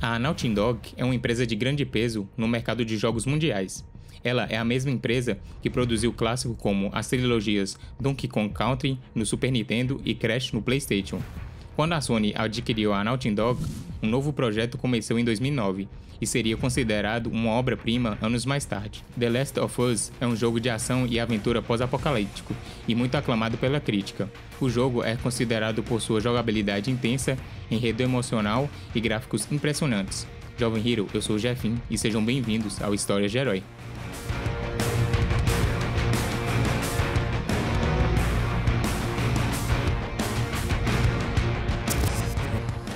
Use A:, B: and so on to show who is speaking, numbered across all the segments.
A: A Naughty Dog é uma empresa de grande peso no mercado de jogos mundiais. Ela é a mesma empresa que produziu clássicos como as trilogias Donkey Kong Country no Super Nintendo e Crash no PlayStation. Quando a Sony adquiriu a Naughty Dog, um novo projeto começou em 2009 e seria considerado uma obra-prima anos mais tarde. The Last of Us é um jogo de ação e aventura pós-apocalíptico e muito aclamado pela crítica. O jogo é considerado por sua jogabilidade intensa, enredo emocional e gráficos impressionantes. Jovem Hero, eu sou o Jeffin e sejam bem-vindos ao Histórias de Herói.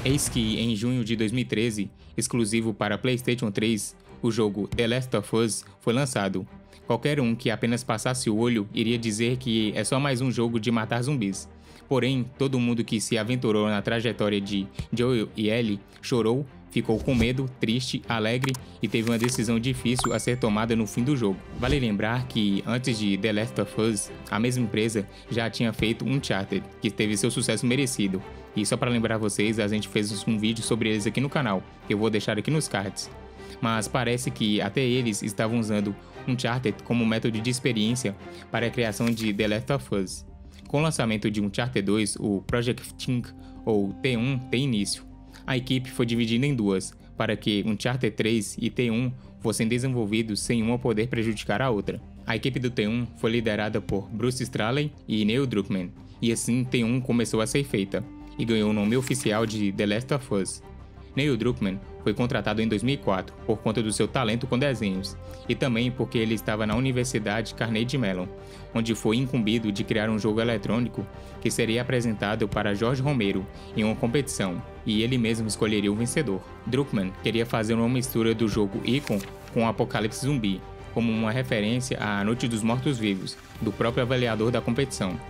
A: Eis que, em junho de 2013, exclusivo para PlayStation 3, o jogo The Last of Us foi lançado. Qualquer um que apenas passasse o olho iria dizer que é só mais um jogo de matar zumbis. Porém, todo mundo que se aventurou na trajetória de Joel e Ellie chorou, ficou com medo, triste, alegre e teve uma decisão difícil a ser tomada no fim do jogo. Vale lembrar que, antes de The Last of Us, a mesma empresa já tinha feito Uncharted, que teve seu sucesso merecido. E só para lembrar vocês, a gente fez um vídeo sobre eles aqui no canal, que eu vou deixar aqui nos cards. Mas parece que até eles estavam usando Uncharted como método de experiência para a criação de The Last of Us. Com o lançamento de Uncharted 2, o Project Think, ou T1, tem início. A equipe foi dividida em duas, para que Uncharted 3 e T1 fossem desenvolvidos sem uma poder prejudicar a outra. A equipe do T1 foi liderada por Bruce Straley e Neil Druckmann, e assim T1 começou a ser feita, e ganhou o nome oficial de The Last of Us. Neil Druckmann foi contratado em 2004 por conta do seu talento com desenhos, e também porque ele estava na Universidade Carnegie Mellon, onde foi incumbido de criar um jogo eletrônico que seria apresentado para Jorge Romero em uma competição, e ele mesmo escolheria o vencedor. Druckmann queria fazer uma mistura do jogo Ico com o Apocalipse Zumbi, como uma referência à Noite dos Mortos-Vivos, do próprio avaliador da competição.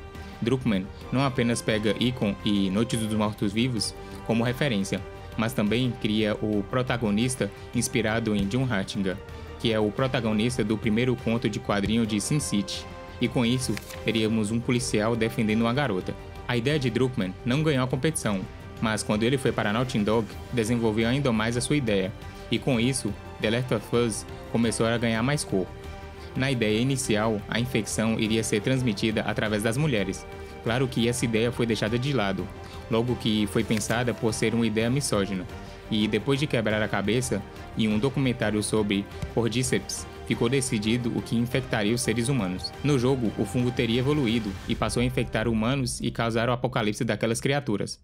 A: Druckmann não apenas pega Ico e Noite dos Mortos-Vivos como referência, mas também cria o protagonista inspirado em John Hattinger, que é o protagonista do primeiro conto de quadrinho de Sin City, e com isso teríamos um policial defendendo uma garota. A ideia de Druckmann não ganhou a competição, mas quando ele foi para a Naughty Dog, desenvolveu ainda mais a sua ideia, e com isso, The Last of Us começou a ganhar mais corpo. Na ideia inicial, a infecção iria ser transmitida através das mulheres. Claro que essa ideia foi deixada de lado, logo que foi pensada por ser uma ideia misógina. E depois de quebrar a cabeça, em um documentário sobre Cordyceps, ficou decidido o que infectaria os seres humanos. No jogo, o fungo teria evoluído e passou a infectar humanos e causar o apocalipse daquelas criaturas.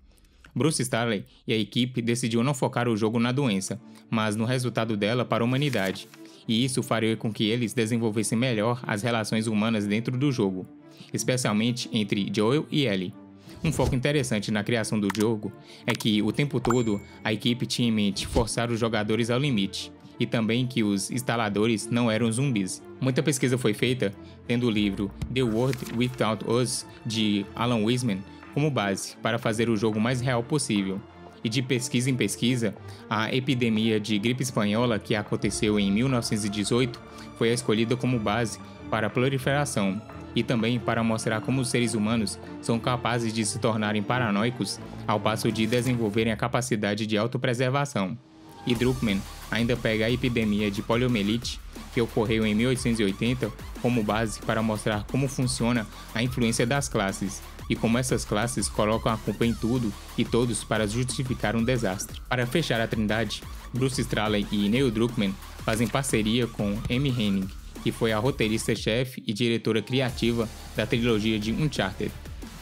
A: Bruce Straley e a equipe decidiu não focar o jogo na doença, mas no resultado dela para a humanidade. E isso faria com que eles desenvolvessem melhor as relações humanas dentro do jogo, especialmente entre Joel e Ellie. Um foco interessante na criação do jogo é que, o tempo todo, a equipe tinha em mente forçar os jogadores ao limite, e também que os instaladores não eram zumbis. Muita pesquisa foi feita, tendo o livro The World Without Us, de Alan Wiseman, como base para fazer o jogo mais real possível. E de pesquisa em pesquisa, a epidemia de gripe espanhola que aconteceu em 1918 foi escolhida como base para a proliferação, e também para mostrar como os seres humanos são capazes de se tornarem paranoicos ao passo de desenvolverem a capacidade de autopreservação. E Druckmann ainda pega a epidemia de poliomielite, que ocorreu em 1880, como base para mostrar como funciona a influência das classes, e como essas classes colocam a culpa em tudo e todos para justificar um desastre. Para fechar a trindade, Bruce Straley e Neil Druckmann fazem parceria com Amy Hennig, que foi a roteirista-chefe e diretora criativa da trilogia de Uncharted.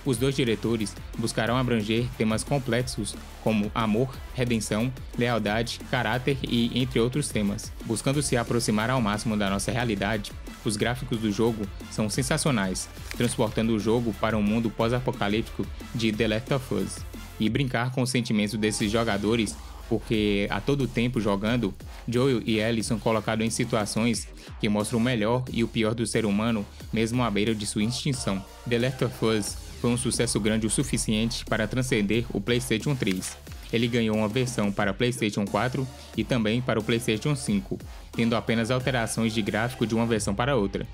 A: Os dois diretores buscarão abranger temas complexos como amor, redenção, lealdade, caráter e entre outros temas. Buscando se aproximar ao máximo da nossa realidade, os gráficos do jogo são sensacionais, transportando o jogo para um mundo pós-apocalíptico de The Last of Us. E brincar com os sentimentos desses jogadores, porque a todo tempo jogando, Joel e Ellie são colocados em situações que mostram o melhor e o pior do ser humano, mesmo à beira de sua extinção. The Last of Us foi um sucesso grande o suficiente para transcender o PlayStation 3. Ele ganhou uma versão para PlayStation 4 e também para o PlayStation 5, tendo apenas alterações de gráfico de uma versão para outra.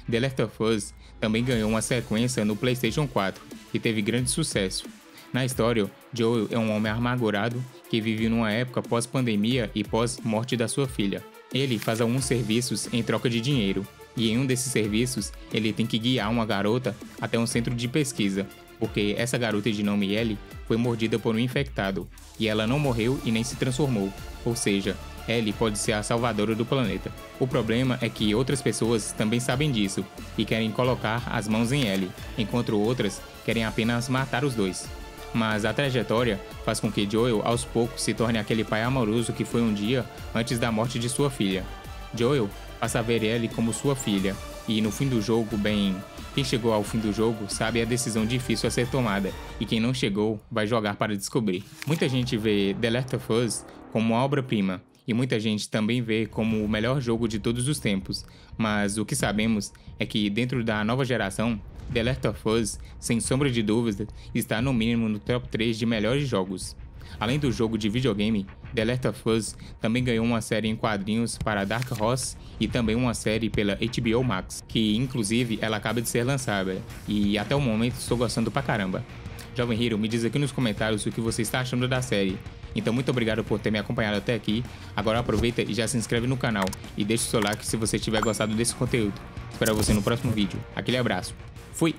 A: The Last of Us também ganhou uma sequência no PlayStation 4, que teve grande sucesso. Na história, Joel é um homem amargurado que vive numa época pós-pandemia e pós-morte da sua filha. Ele faz alguns serviços em troca de dinheiro, e em um desses serviços, ele tem que guiar uma garota até um centro de pesquisa, porque essa garota de nome Ellie foi mordida por um infectado, e ela não morreu e nem se transformou, ou seja, Ellie pode ser a salvadora do planeta. O problema é que outras pessoas também sabem disso e querem colocar as mãos em Ellie, enquanto outras querem apenas matar os dois. Mas a trajetória faz com que Joel aos poucos se torne aquele pai amoroso que foi um dia antes da morte de sua filha. Joel passa a ver Ellie como sua filha, e no fim do jogo, quem chegou ao fim do jogo sabe a decisão difícil a ser tomada, e quem não chegou vai jogar para descobrir. Muita gente vê The Last of Us como uma obra-prima, e muita gente também vê como o melhor jogo de todos os tempos, mas o que sabemos é que dentro da nova geração, The Last of Us, sem sombra de dúvida, está no mínimo no top 3 de melhores jogos. Além do jogo de videogame, The Last of Us também ganhou uma série em quadrinhos para Dark Horse e também uma série pela HBO Max, que inclusive ela acaba de ser lançada, e até o momento estou gostando pra caramba. Jovem Hero, me diz aqui nos comentários o que você está achando da série. Então muito obrigado por ter me acompanhado até aqui, agora aproveita e já se inscreve no canal e deixa o seu like se você tiver gostado desse conteúdo. Espero você no próximo vídeo. Aquele abraço. Fui!